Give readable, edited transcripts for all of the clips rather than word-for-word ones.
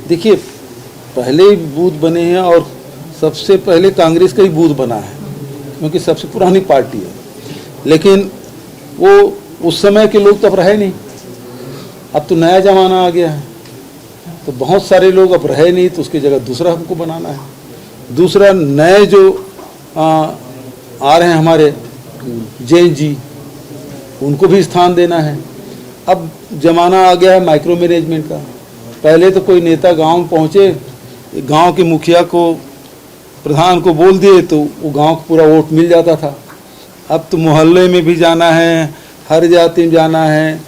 देखिए, पहले ही बूथ बने हैं और सबसे पहले कांग्रेस का ही बूथ बना है, क्योंकि सबसे पुरानी पार्टी है। लेकिन वो उस समय के लोग तो अब रहे नहीं, अब तो नया ज़माना आ गया है, तो बहुत सारे लोग अब रहे नहीं, तो उसकी जगह दूसरा हमको बनाना है। दूसरा, नए जो आ रहे हैं हमारे जैन जी, उनको भी स्थान देना है। अब ज़माना आ गया है माइक्रो मैनेजमेंट का। पहले तो कोई नेता गांव में पहुँचे, गांव के मुखिया को, प्रधान को बोल दिए तो वो गांव को पूरा वोट मिल जाता था। अब तो मोहल्ले में भी जाना है, हर जाति में जाना है,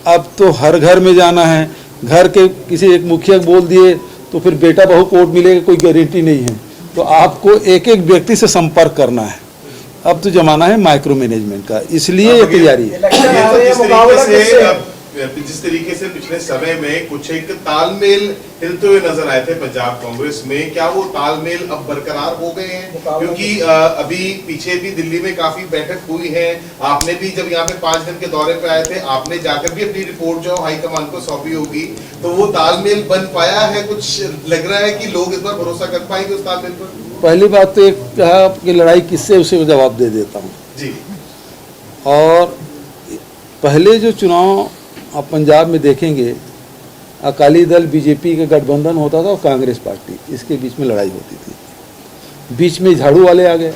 अब तो हर घर में जाना है। घर के किसी एक मुखिया को बोल दिए तो फिर बेटा बहू को वोट मिलेगा, कोई गारंटी नहीं है। तो आपको एक एक व्यक्ति से संपर्क करना है। अब तो जमाना है माइक्रो मैनेजमेंट का, इसलिए ये तैयारी है। जिस तरीके से पिछले समय में कुछ एक तालमेल हिलते हुए नजर आए थे पंजाब कांग्रेस में, क्या वो तालमेल अब बरकरार हो गए हैं? क्योंकि अभी पीछे भी दिल्ली में काफी बैठक हुई है, आपने भी जब यहाँ पे 5 दिन के दौरे पे आए थे, आपने जाकर भी अपनी रिपोर्ट जो हाईकमान को सौंपी होगी, तो वो तालमेल बन पाया है? कुछ लग रहा है कि लोग इस बार भरोसा कर पाएंगे उस तालमेल पर? पहली बात तो एक कहा कि लड़ाई किससे, उसे जवाब दे देता हूँ जी। और पहले जो चुनाव आप पंजाब में देखेंगे, अकाली दल बीजेपी का गठबंधन होता था और कांग्रेस पार्टी, इसके बीच में लड़ाई होती थी। बीच में झाड़ू वाले आ गए,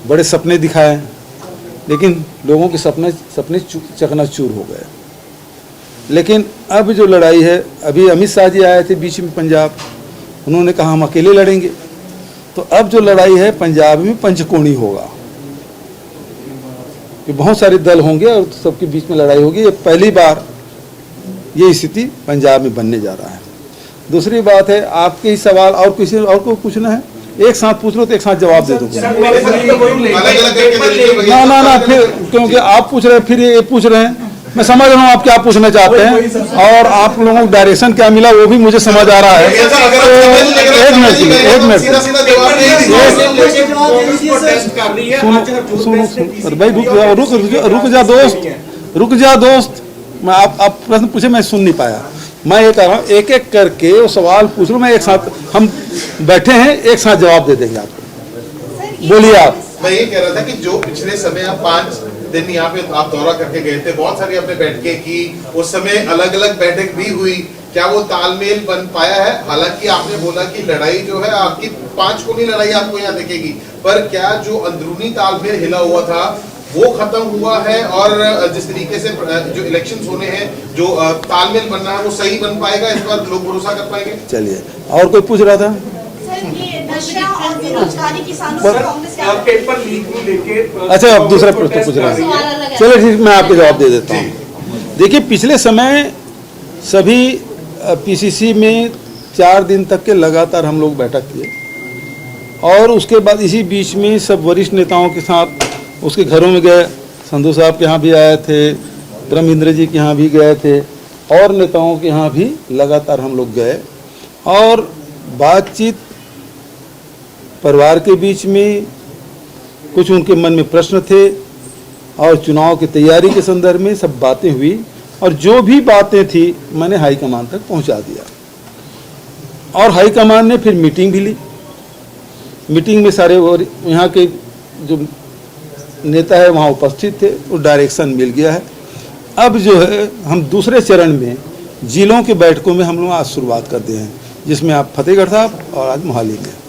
बड़े सपने दिखाए, लेकिन लोगों के सपने चकनाचूर हो गए। लेकिन अब जो लड़ाई है, अभी अमित शाह जी आए थे बीच में पंजाब, उन्होंने कहा हम अकेले लड़ेंगे। तो अब जो लड़ाई है पंजाब में पंचकोणी होगा, कि बहुत सारे दल होंगे और सबके बीच में लड़ाई होगी। ये पहली बार ये स्थिति पंजाब में बनने जा रहा है। दूसरी बात है, आपके ही सवाल और किसी और को पूछना है, एक साथ पूछ लो तो एक साथ जवाब दे दो। ना फिर क्योंकि आप पूछ रहे हैं फिर ये पूछ रहे हैं, मैं समझ रहा हूँ आप क्या पूछना चाहते हैं और आप लोगों को डायरेक्शन क्या मिला वो भी मुझे समझ आ रहा है। एक मिनट सुनो भाई, रुक जा दोस्त। मैं आप प्रश्न पूछे, मैं सुन नहीं पाया। मैं ये कह रहा हूँ एक एक करके वो सवाल पूछ लो, मैं एक साथ, हम बैठे हैं एक साथ जवाब दे देंगे आपको। बोलिए आप। मैं ये कह रहा था कि जो पिछले समय आप 5 दिन यहाँ पे आप दौरा करके गए थे, बहुत सारी आपने बैठकें की, उस समय अलग अलग बैठक भी हुई, क्या वो तालमेल बन पाया है? हालांकि आपने बोला कि लड़ाई जो है आपकी 5 कोनी लड़ाई आपको यहाँ दिखेगी, पर क्या जो अंदरूनी तालमेल हिला हुआ था वो खत्म हुआ है? और जिस तरीके से जो इलेक्शंस होने हैं, जो तालमेल बनना है वो सही बन पाएगा? इस पर लोग भरोसा कर पाएंगे? चलिए, और कोई पूछ रहा था? अच्छा, अब दूसरा प्रश्न पूछ रहा है। चलिए ठीक, मैं आपको जवाब दे देता हूँ। देखिए, पिछले समय सभी पीसीसी में 4 दिन तक के लगातार हम लोग बैठक किए और उसके बाद इसी बीच में सब वरिष्ठ नेताओं के साथ उसके घरों में गए। संधू साहब के यहाँ भी आए थे, ब्रह्मेंद्र जी के यहाँ भी गए थे और नेताओं के यहाँ भी लगातार हम लोग गए और बातचीत, परिवार के बीच में कुछ उनके मन में प्रश्न थे और चुनाव की तैयारी के संदर्भ में सब बातें हुई और जो भी बातें थी मैंने हाईकमान तक पहुंचा दिया और हाईकमान ने फिर मीटिंग भी ली। मीटिंग में सारे यहाँ के जो नेता है वहाँ उपस्थित थे, वो डायरेक्शन मिल गया है। अब जो है हम दूसरे चरण में जिलों के बैठकों में हम लोग आज शुरुआत करते हैं, जिसमें आप फतेहगढ़ साहब और आज मोहाली में।